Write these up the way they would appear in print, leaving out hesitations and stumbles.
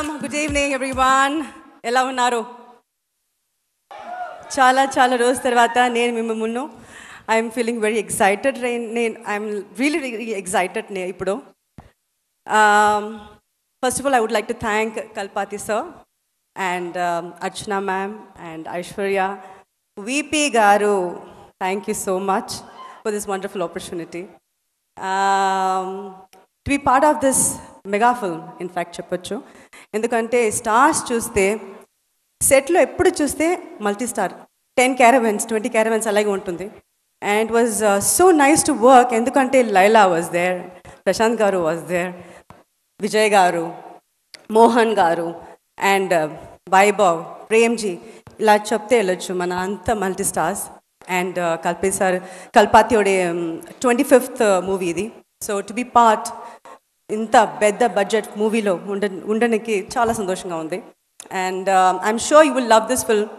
Good evening, everyone. ఎలా ఉన్నారు? చాలా రోజుల తర్వాత నేను మీ ముందు I'm feeling very excited. I'm really excited ఇప్పుడు. First of all I would like to thank Kalpathi sir and Archana ma'am and Aishwarya VP garu. Thank you so much for this wonderful opportunity to be part of this mega film. In fact చెప్పొచ్చు, ఎందుకంటే stars చూస్తే సెట్లో ఎప్పుడు చూస్తే multi star 10 caravans 20 caravans అలాగే ఉంటుంది. And it was so nice to work, ఎందుకంటే Laila was there, Prashanth గారు వాజ్ దేర్, విజయ్ గారు, మోహన్ గారు అండ్ వైభవ్, ప్రేమ్జీ, ఇలా చెప్తే వెళ్ళొచ్చు మన అంత మల్టీ స్టార్స్. అండ్ కల్పాతియోడే 25th మూవీ ఇది. సో టు బి పార్ట్ ఇంత పెద్ద బడ్జెట్ మూవీలో ఉండడానికి చాలా సంతోషంగా ఉంది. And I'm sure you will love this film,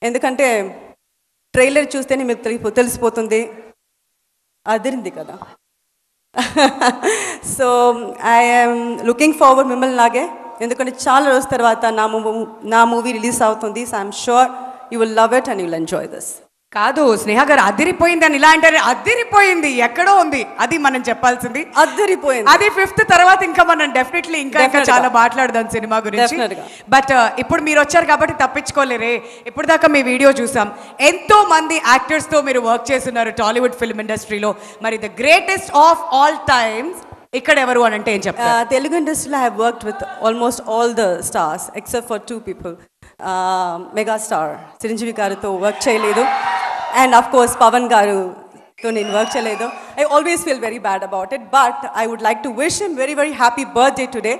ఎందుకంటే ట్రైలర్ చూస్తేనే మీకు తెలిసిపోతుంది, అదిరింది కదా. సో ఐఎమ్ లుకింగ్ ఫార్వర్డ్ మిమ్మల్ని లాగే, ఎందుకంటే చాలా రోజుల తర్వాత నా మూవీ రిలీజ్ అవుతుంది. So I'm sure you will love it and you will enjoy this. కాదు స్నేహ గారు, అదిరిపోయింది అని ఇలా అంటారు. అదిరిపోయింది ఎక్కడో ఉంది, అది మనం చెప్పాల్సింది. అదిరిపోయింది, అది 5th తర్వాత ఇంకా మనం డెఫినెట్లీ ఇంకా చాలా మాట్లాడదాం సినిమా గురించి. బట్ ఇప్పుడు మీరు వచ్చారు కాబట్టి తప్పించుకోలేరే. ఇప్పుడు దాకా మీ వీడియో చూసాం, ఎంతో మంది యాక్టర్స్ తో మీరు వర్క్ చేస్తున్నారు టాలీవుడ్ ఫిల్మ్ ఇండస్ట్రీలో. మరి the greatest of all times ఇక్కడ ఎవరు అని అంటే ఏం చెప్తారు? తెలుగు ఇండస్ట్రీలో I have worked with almost all the stars except for 2 people. Megastar Chiranjeevi గారితో వర్క్ చేయలేదు, అండ్ ఆఫ్ కోర్స్ పవన్ గారుతో నేను వర్క్ చేయలేదు. I always feel very bad about it, but I would like to wish him very happy birthday today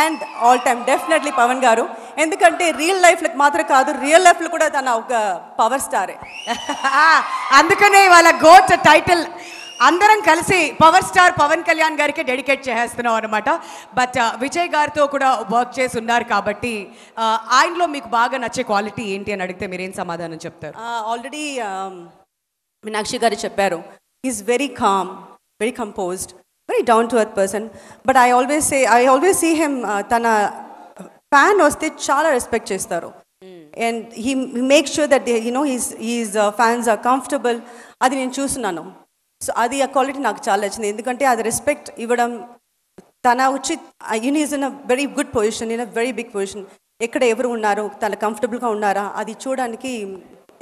and all time definitely Pawan garu. ఎందుకంటే real లైఫ్లో మాత్రం కాదు, real లైఫ్లో కూడా తన ఒక పవర్ స్టారే. అందుకనే వాళ్ళ గోట్ టైటిల్ అందరం కలిసి పవర్ స్టార్ పవన్ కళ్యాణ్ గారికి డెడికేట్ చేస్తున్నాం అనమాట. బట్ విజయ్ గారితో కూడా వర్క్ చేసి ఉన్నారు కాబట్టి ఆయనలో మీకు బాగా నచ్చే క్వాలిటీ ఏంటి అని అడిగితే మీరేం సమాధానం చెప్తారు? ఆల్రెడీ మీనాక్షి గారు చెప్పారు, is very calm, very composed, very down to earth person. But I always see him, తన ఫ్యాన్ వస్తే చాలా రెస్పెక్ట్ చేస్తారు. And he make sure that his fans are comfortable. అది నేను చూస్తున్నాను. సో అది ఆ క్వాలిటీ నాకు చాలా నచ్చింది, ఎందుకంటే అది రెస్పెక్ట్ ఇవ్వడం. తన వచ్చి is in a very good position, in a very big position. ఎక్కడ ఎవరు ఉన్నారు, తన కంఫర్టబుల్గా ఉన్నారా అది చూడడానికి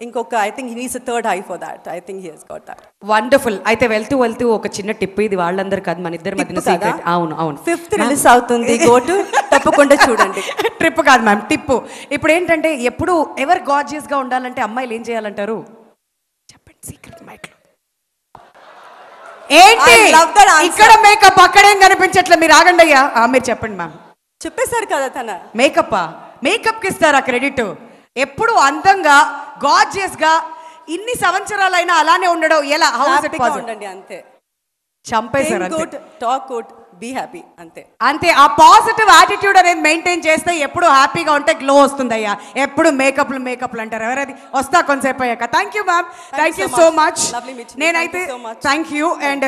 ఇంకొక I think he needs a third eye for that. I think he has got that. Wonderful. అయితే వెళ్తూ ఒక చిన్న టిప్, ఇది వాళ్ళందరూ కాదు మన ఇద్దరి మధ్యన సీక్రెట్. అవును 5th రిలీజ్ అవుతుంది, గోటు తప్పకుండా చూడండి. ట్రిప్ కాదు మ్యామ్, టిప్పు. ఇప్పుడు ఏంటంటే ఎప్పుడు ఎవరు గార్జియస్గా ఉండాలంటే అమ్మాయిలు ఏం చేయాలంటారు చెప్పండి? సీక్రెట్ మైక్లో ఏంటి ఇక్కడ మేకప్, అక్కడేం కనిపించట్లే. మీరు ఆగండి అయ్యా, మీరు చెప్పండి మ్యామ్. చెప్పేశారు కదా, తన మేకప్కి ఇస్తారా క్రెడిట్? ఎప్పుడు అందంగా గార్జియస్ గా ఇన్ని సంవత్సరాలైనా అలానే ఉండడం ఎలా? ఉండండి అంతే, చంపేశారు. టాక్ గుడ్, బీ హ్యాపీ, అంతే. ఆ పాజిటివ్ యాటిట్యూడ్ అనేది మెయింటైన్ చేస్తే ఎప్పుడు హ్యాపీగా ఉంటే గ్లో వస్తుంది అయ్యా. ఎప్పుడు మేకప్లు అంటారు ఎవరది? వస్తా కొంతసేపు అయ్యాక. Thank you ma'am, thank you so much. నేనైతే థ్యాంక్ యూ. అండ్